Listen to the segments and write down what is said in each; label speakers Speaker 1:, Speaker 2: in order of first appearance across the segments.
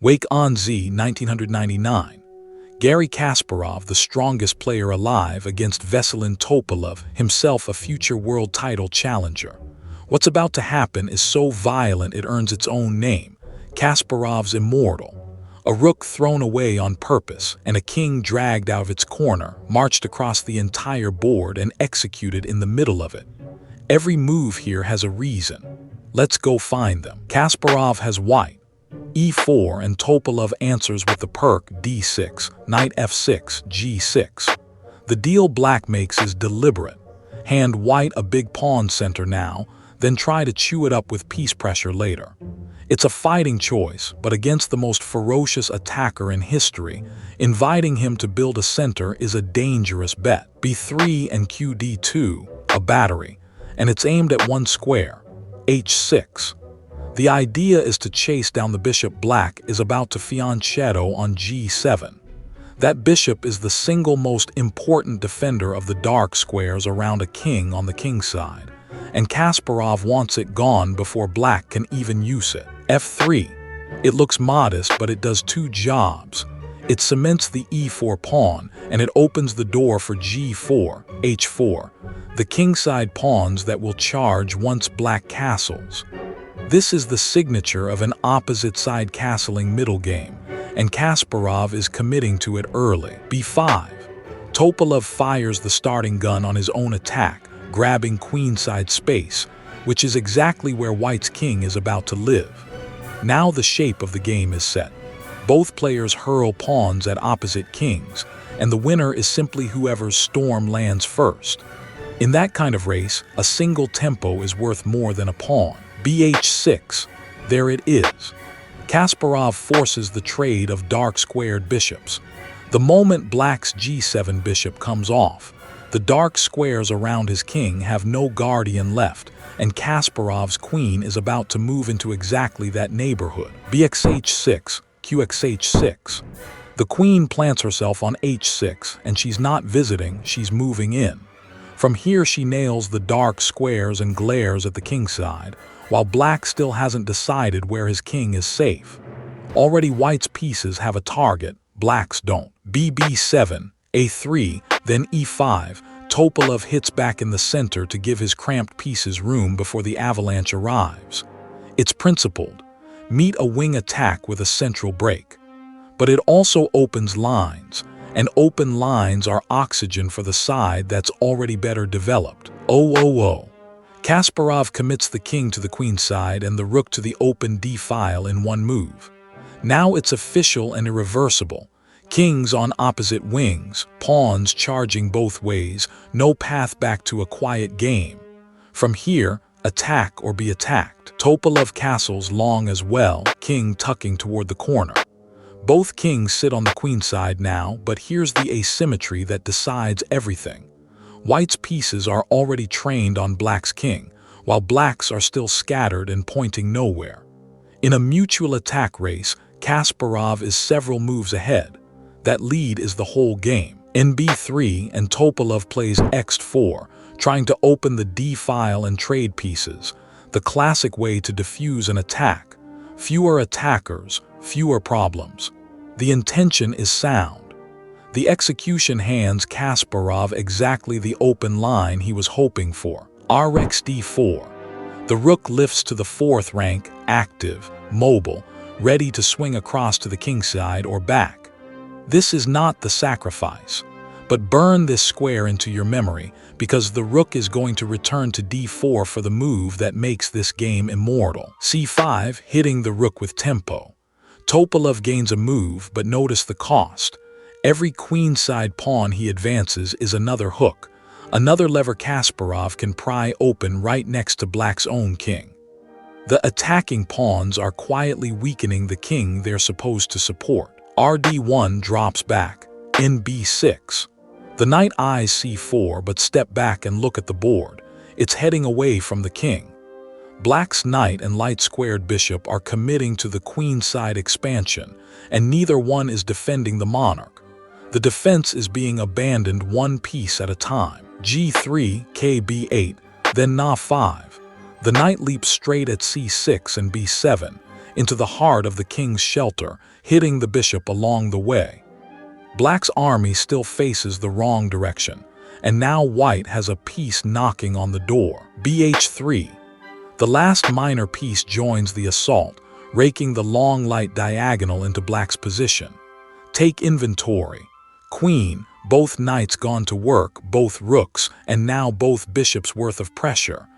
Speaker 1: Wijk on Z 1999. Garry Kasparov, the strongest player alive, against Veselin Topalov, himself a future world title challenger. What's about to happen is so violent it earns its own name, Kasparov's Immortal. A rook thrown away on purpose and a king dragged out of its corner, marched across the entire board and executed in the middle of it. Every move here has a reason. Let's go find them. Kasparov has white, e4, and Topalov answers with the perk d6, knight f6, g6. The deal black makes is deliberate. Hand white a big pawn center now, then try to chew it up with piece pressure later. It's a fighting choice, but against the most ferocious attacker in history, inviting him to build a center is a dangerous bet. b3 and qd2, a battery, and it's aimed at one square, h6. The idea is to chase down the bishop black is about to fianchetto on g7. That bishop is the single most important defender of the dark squares around a king on the king side, and Kasparov wants it gone before black can even use it. f3. It looks modest, but it does two jobs. It cements the e4 pawn, and it opens the door for g4, h4, the kingside pawns that will charge once black castles. This is the signature of an opposite-side castling middle game, and Kasparov is committing to it early. b5. Topalov fires the starting gun on his own attack, grabbing queenside space, which is exactly where white's king is about to live. Now the shape of the game is set. Both players hurl pawns at opposite kings, and the winner is simply whoever's storm lands first. In that kind of race, a single tempo is worth more than a pawn. bh6. There it is. Kasparov forces the trade of dark squared bishops. The moment black's g7 bishop comes off, the dark squares around his king have no guardian left, and Kasparov's queen is about to move into exactly that neighborhood. bxh6, qxh6. The queen plants herself on h6, and she's not visiting, she's moving in. From here she nails the dark squares and glares at the king side, while black still hasn't decided where his king is safe. Already white's pieces have a target, black's don't. bb7, a3, then e5, Topalov hits back in the center to give his cramped pieces room before the avalanche arrives. It's principled. Meet a wing attack with a central break. But it also opens lines, and open lines are oxygen for the side that's already better developed. Oh. Kasparov commits the king to the queen side and the rook to the open d-file in one move. Now it's official and irreversible. Kings on opposite wings, pawns charging both ways, no path back to a quiet game. From here, attack or be attacked. Topalov castles long as well, king tucking toward the corner. Both kings sit on the queen side now, but here's the asymmetry that decides everything. White's pieces are already trained on black's king, while black's are still scattered and pointing nowhere. In a mutual attack race, Kasparov is several moves ahead. That lead is the whole game. In b3, and Topalov plays x4, trying to open the d-file and trade pieces, the classic way to defuse an attack. Fewer attackers, fewer problems. The intention is sound. The execution hands Kasparov exactly the open line he was hoping for. rx d4. The rook lifts to the fourth rank, active, mobile, ready to swing across to the king side or back. This is not the sacrifice, but burn this square into your memory because the rook is going to return to d4 for the move that makes this game immortal. c5, hitting the rook with tempo. Topalov gains a move, but notice the cost. Every queenside pawn he advances is another hook, another lever Kasparov can pry open right next to black's own king. The attacking pawns are quietly weakening the king they're supposed to support. rd1 drops back. In b6. The knight eyes c4 but step back and look at the board. It's heading away from the king. Black's knight and light-squared bishop are committing to the queenside expansion, and neither one is defending the monarch. The defense is being abandoned one piece at a time. g3, kb8, then na5. The knight leaps straight at c6 and b7, into the heart of the king's shelter, hitting the bishop along the way. Black's army still faces the wrong direction, and now White has a piece knocking on the door. BH3. The last minor piece joins the assault, raking the long light diagonal into Black's position. Take inventory. Queen, both knights gone to work, both rooks, and now both bishops worth of pressure.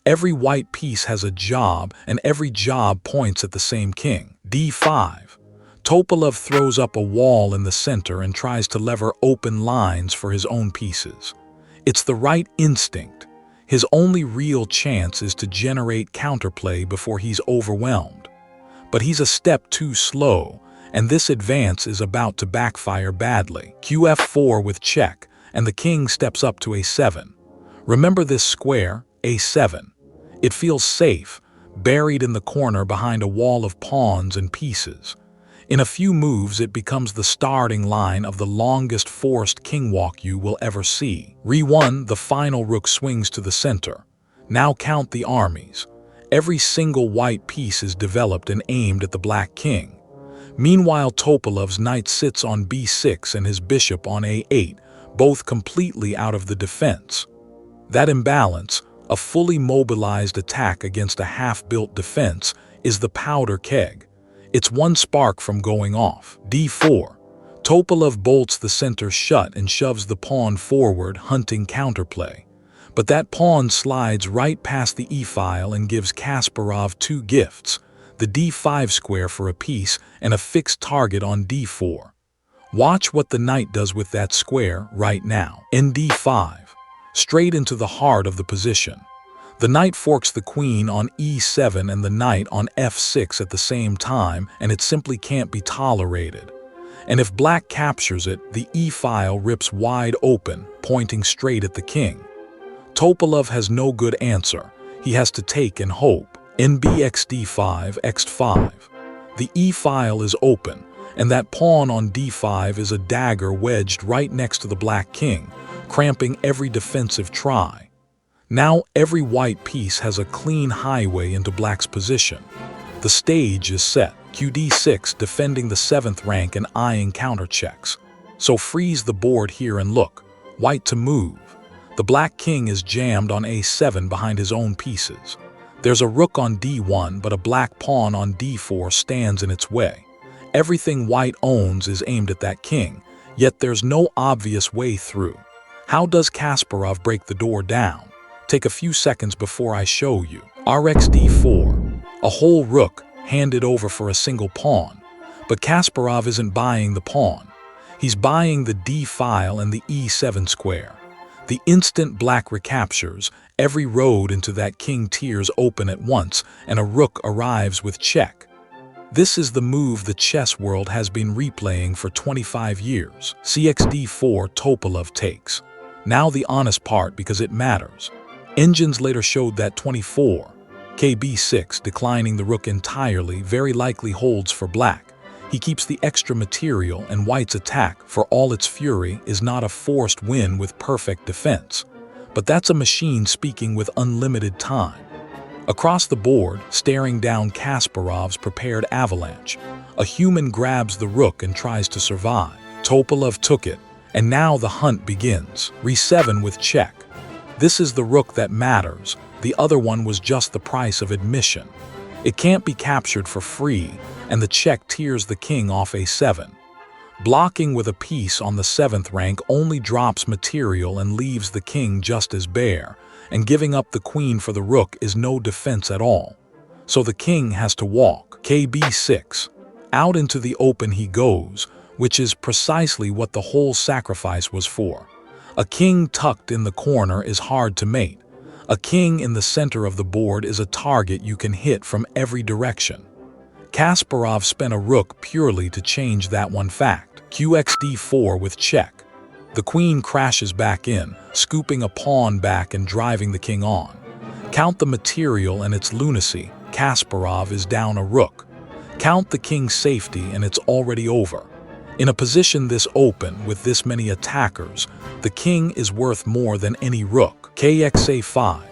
Speaker 1: Every white piece has a job, and every job points at the same king. D5. Topalov throws up a wall in the center and tries to lever open lines for his own pieces. It's the right instinct. His only real chance is to generate counterplay before he's overwhelmed. But he's a step too slow, and this advance is about to backfire badly. QF4 with check, and the king steps up to A7. Remember this square, A7. It feels safe, buried in the corner behind a wall of pawns and pieces. In a few moves, it becomes the starting line of the longest forced king walk you will ever see. Re1, the final rook swings to the center. Now count the armies. Every single white piece is developed and aimed at the black king. Meanwhile, Topalov's knight sits on B6 and his bishop on A8, both completely out of the defense. That imbalance, a fully mobilized attack against a half-built defense, is the powder keg. It's one spark from going off. D4. Topalov bolts the center shut and shoves the pawn forward, hunting counterplay. But that pawn slides right past the e-file and gives Kasparov two gifts, the D5 square for a piece and a fixed target on D4. Watch what the knight does with that square right now. In D5. Straight into the heart of the position. The knight forks the queen on E7 and the knight on F6 at the same time, and it simply can't be tolerated. And if black captures it, the E-file rips wide open, pointing straight at the king. Topalov has no good answer. He has to take and hope. NBXD5, X5. The E-file is open, and that pawn on D5 is a dagger wedged right next to the black king, cramping every defensive try. Now every white piece has a clean highway into black's position. The stage is set. QD6 defending the 7th rank and eyeing counterchecks. So freeze the board here and look. White to move. The black king is jammed on A7 behind his own pieces. There's a rook on D1, but a black pawn on D4 stands in its way. Everything white owns is aimed at that king, yet there's no obvious way through. How does Kasparov break the door down? Take a few seconds before I show you. RxD4, a whole rook handed over for a single pawn. But Kasparov isn't buying the pawn. He's buying the D-file and the E7 square. The instant black recaptures, every road into that king tears open at once, and a rook arrives with check. This is the move the chess world has been replaying for 25 years. CXD4 Topalov takes. Now the honest part, because it matters. Engines later showed that 24, KB6, declining the rook entirely, very likely holds for black. He keeps the extra material, and white's attack, for all its fury, is not a forced win with perfect defense. But that's a machine speaking with unlimited time. Across the board, staring down Kasparov's prepared avalanche, a human grabs the rook and tries to survive. Topalov took it, and now the hunt begins. Re7 with check. This is the rook that matters. The other one was just the price of admission. It can't be captured for free, and the check tears the king off A7. Blocking with a piece on the 7th rank only drops material and leaves the king just as bare, and giving up the queen for the rook is no defense at all. So the king has to walk. KB6. Out into the open he goes, which is precisely what the whole sacrifice was for. A king tucked in the corner is hard to mate. A king in the center of the board is a target you can hit from every direction. Kasparov spent a rook purely to change that one fact. QXD4 with check. The queen crashes back in, scooping a pawn back and driving the king on. Count the material and its lunacy. Kasparov is down a rook. Count the king's safety and it's already over. In a position this open, with this many attackers, the king is worth more than any rook. KXA5.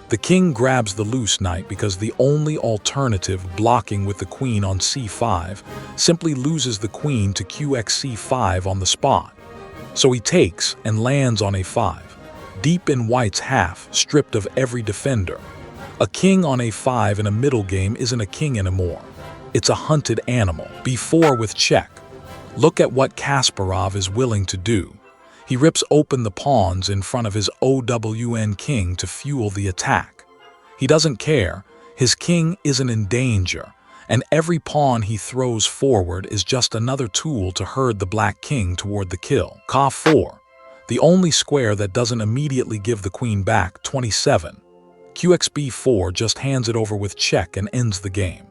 Speaker 1: The king grabs the loose knight because the only alternative, blocking with the queen on c5, simply loses the queen to qxc5 on the spot. So he takes and lands on a5, deep in white's half, stripped of every defender. A king on a5 in a middle game isn't a king anymore. It's a hunted animal. b4 with check. Look at what Kasparov is willing to do. He rips open the pawns in front of his OWN king to fuel the attack. He doesn't care. His king isn't in danger, and every pawn he throws forward is just another tool to herd the black king toward the kill. K4, the only square that doesn't immediately give the queen back, 27. QXB4 just hands it over with check and ends the game.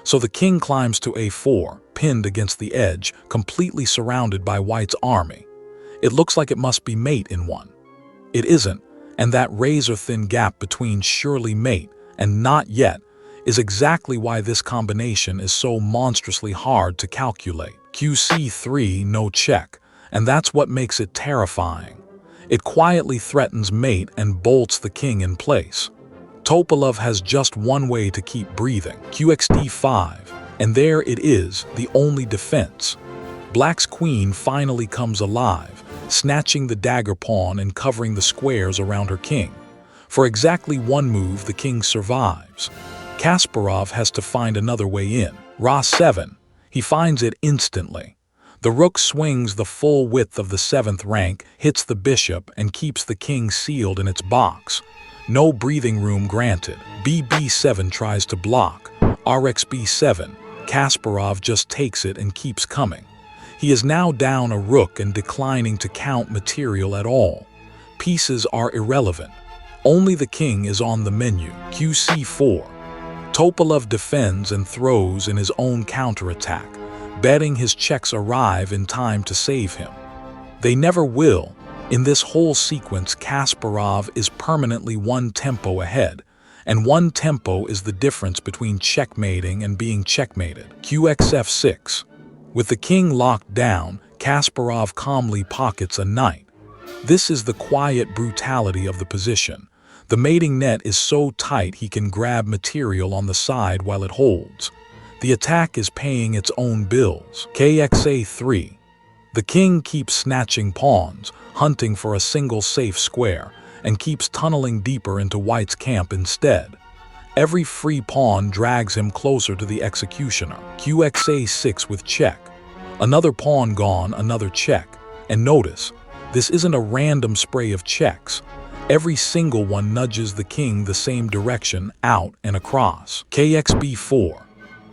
Speaker 1: So the king climbs to a4, pinned against the edge, completely surrounded by white's army. It looks like it must be mate in one. It isn't, and that razor-thin gap between surely mate and not yet is exactly why this combination is so monstrously hard to calculate. QC3, no check, and that's what makes it terrifying. It quietly threatens mate and bolts the king in place. Topalov has just one way to keep breathing, QXD5, and there it is, the only defense. Black's queen finally comes alive, snatching the dagger pawn and covering the squares around her king. For exactly one move, the king survives. Kasparov has to find another way in. Ra7. He finds it instantly. The rook swings the full width of the 7th rank, hits the bishop, and keeps the king sealed in its box. No breathing room granted. BB7 tries to block. RxB7. Kasparov just takes it and keeps coming. He is now down a rook and declining to count material at all. Pieces are irrelevant. Only the king is on the menu. QC4. Topalov defends and throws in his own counterattack, betting his checks arrive in time to save him. They never will. In this whole sequence, Kasparov is permanently one tempo ahead, and one tempo is the difference between checkmating and being checkmated. QXF6. With the king locked down, Kasparov calmly pockets a knight. This is the quiet brutality of the position. The mating net is so tight he can grab material on the side while it holds. The attack is paying its own bills. KXA3. The king keeps snatching pawns, hunting for a single safe square, and keeps tunneling deeper into white's camp instead. Every free pawn drags him closer to the executioner. QXA6 with check. Another pawn gone, another check. And notice, this isn't a random spray of checks. Every single one nudges the king the same direction, out and across. KXB4.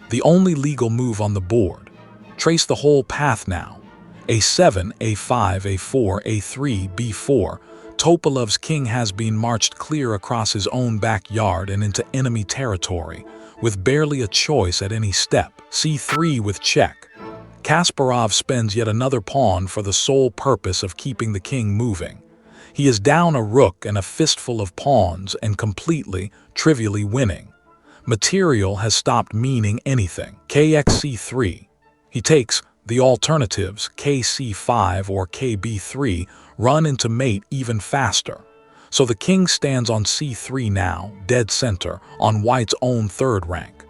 Speaker 1: The only legal move on the board. Trace the whole path now. A7, A5, A4, A3, B4. Topalov's king has been marched clear across his own backyard and into enemy territory, with barely a choice at any step. C3 with check. Kasparov spends yet another pawn for the sole purpose of keeping the king moving. He is down a rook and a fistful of pawns and completely, trivially winning. Material has stopped meaning anything. KXC3. He takes the alternatives, KC5 or KB3, run into mate even faster. So the king stands on C3 now, dead center, on white's own 3rd rank.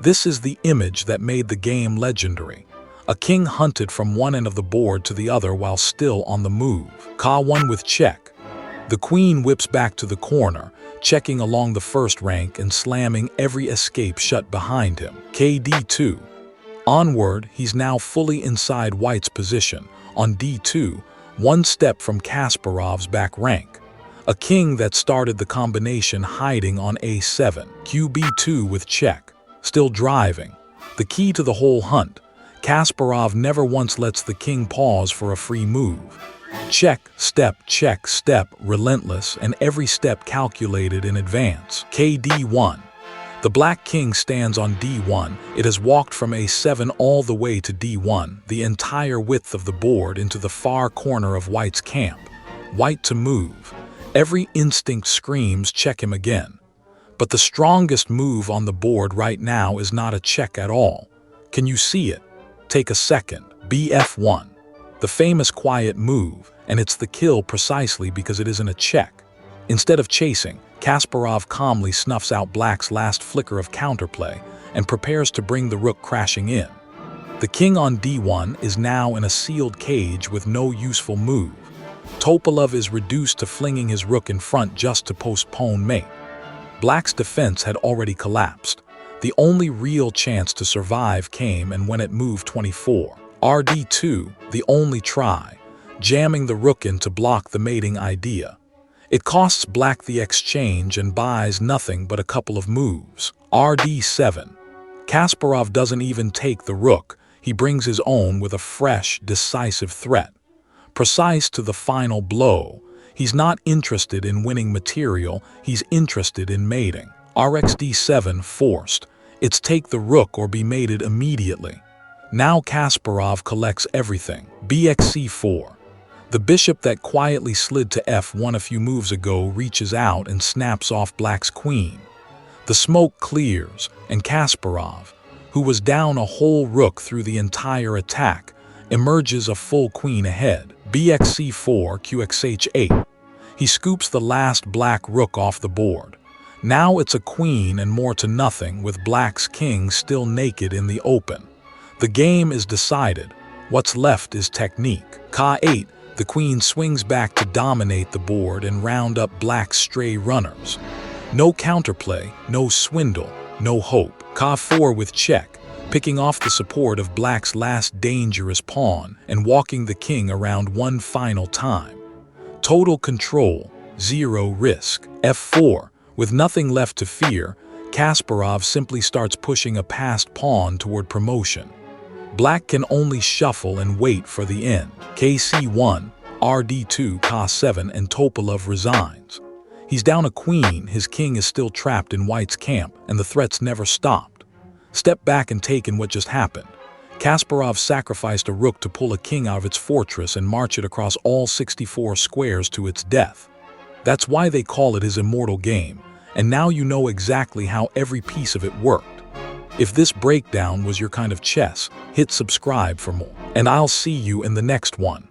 Speaker 1: This is the image that made the game legendary. A king hunted from one end of the board to the other while still on the move. K1 with check. The queen whips back to the corner, checking along the 1st rank and slamming every escape shut behind him. KD2. Onward, he's now fully inside white's position, on D2, one step from Kasparov's back rank. A king that started the combination hiding on A7. QB2 with check. Still driving. The key to the whole hunt. Kasparov never once lets the king pause for a free move. Check, step, relentless, and every step calculated in advance. KD1. The black king stands on D1. It has walked from A7 all the way to D1, the entire width of the board into the far corner of white's camp. White to move. Every instinct screams, check him again. But the strongest move on the board right now is not a check at all. Can you see it? Take a second. BF1. The famous quiet move, and it's the kill precisely because it isn't a check. Instead of chasing, Kasparov calmly snuffs out black's last flicker of counterplay and prepares to bring the rook crashing in. The king on d1 is now in a sealed cage with no useful move. Topalov is reduced to flinging his rook in front just to postpone mate. Black's defense had already collapsed. The only real chance to survive came and when it moved 24. Rd2, the only try, jamming the rook in to block the mating idea. It costs black the exchange and buys nothing but a couple of moves. Rd7. Kasparov doesn't even take the rook. He brings his own with a fresh, decisive threat. Precise to the final blow. He's not interested in winning material, he's interested in mating. Rxd7 forced. It's take the rook or be mated immediately. Now Kasparov collects everything. Bxc4. The bishop that quietly slid to f1 a few moves ago reaches out and snaps off black's queen. The smoke clears, and Kasparov, who was down a whole rook through the entire attack, emerges a full queen ahead. Bxc4, qxh8. He scoops the last black rook off the board. Now it's a queen and more to nothing, with black's king still naked in the open. The game is decided. What's left is technique. K8. The queen swings back to dominate the board and round up black's stray runners. No counterplay, no swindle, no hope. K4 with check, picking off the support of black's last dangerous pawn and walking the king around one final time. Total control, zero risk. F4. With nothing left to fear, Kasparov simply starts pushing a passed pawn toward promotion. Black can only shuffle and wait for the end. Kc1, Rd2, K7, and Topalov resigns. He's down a queen, his king is still trapped in White's camp, and the threats never stopped. Step back and take in what just happened. Kasparov sacrificed a rook to pull a king out of its fortress and march it across all 64 squares to its death. That's why they call it his immortal game, and now you know exactly how every piece of it worked. If this breakdown was your kind of chess, hit subscribe for more, and I'll see you in the next one.